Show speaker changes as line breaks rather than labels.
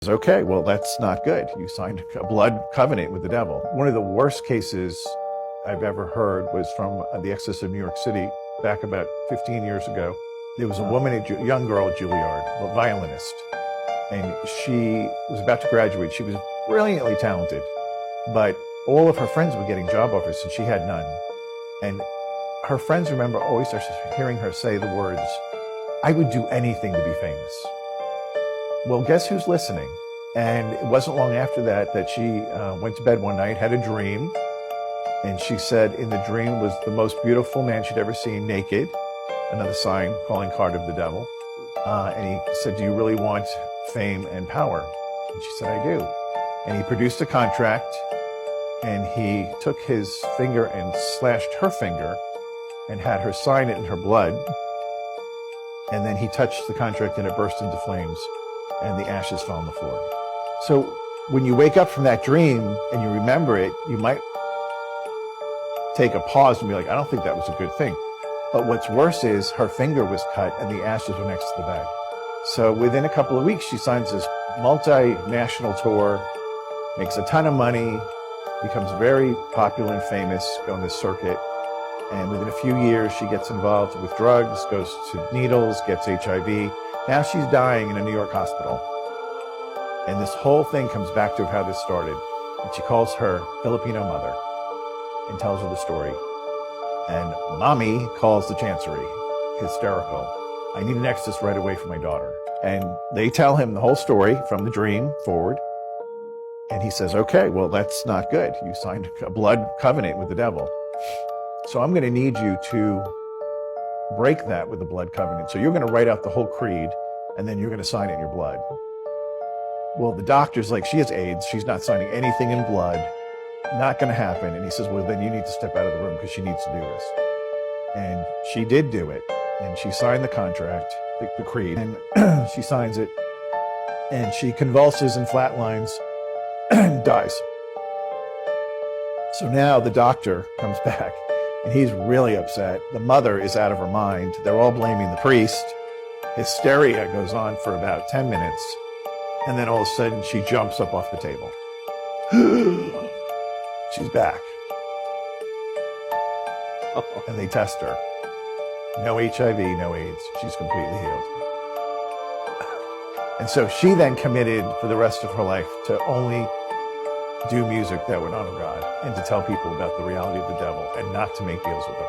Okay, well, that's not good. You signed a blood covenant with the devil. One of the worst cases I've ever heard was from the Exorcist of New York City back about 15 years ago. There was a woman, a young girl at Juilliard, a violinist, and she was about to graduate. She was brilliantly talented, but all of her friends were getting job offers and she had none. And her friends remember always hearing her say the words, "I would do anything to be famous." Well, guess who's listening? And it wasn't long after that that she went to bed one night, had a dream, and she said in the dream was the most beautiful man she'd ever seen, naked, another sign, calling card of the devil. And he said, "Do you really want fame and power?" And she said, "I do." And he produced a contract, and he took his finger and slashed her finger and had her sign it in her blood. And then he touched the contract and it burst into flames, and the ashes fell on the floor. So when you wake up from that dream and you remember it, you might take a pause and be like, I don't think that was a good thing. But what's worse is her finger was cut and the ashes were next to the bed. So within a couple of weeks, she signs this multinational tour, makes a ton of money, becomes very popular and famous on this circuit. And within a few years, she gets involved with drugs, goes to needles, gets HIV. Now she's dying in a New York hospital. And this whole thing comes back to how this started. And she calls her Filipino mother and tells her the story. And mommy calls the chancery, hysterical. "I need an exorcist right away for my daughter." And they tell him the whole story from the dream forward. And he says, okay, well, that's not good. You signed a blood covenant with the devil. So I'm going to need you to break that with the blood covenant. So you're going to write out the whole creed, and then you're going to sign it in your blood. Well, the doctor's like, she has AIDS. She's not signing anything in blood. Not going to happen. And he says, well, then you need to step out of the room because she needs to do this. And she did do it. And she signed the contract, the creed, and she signs it. And she convulses and flatlines and dies. So now the doctor comes back and he's really upset. The mother is out of her mind. They're all blaming the priest. Hysteria goes on for about 10 minutes. And then all of a sudden she jumps up off the table. She's back. And they test her. No HIV, no AIDS. She's completely healed. And so she then committed for the rest of her life to only do music that would honor God and to tell people about the reality of the devil and not to make deals with him.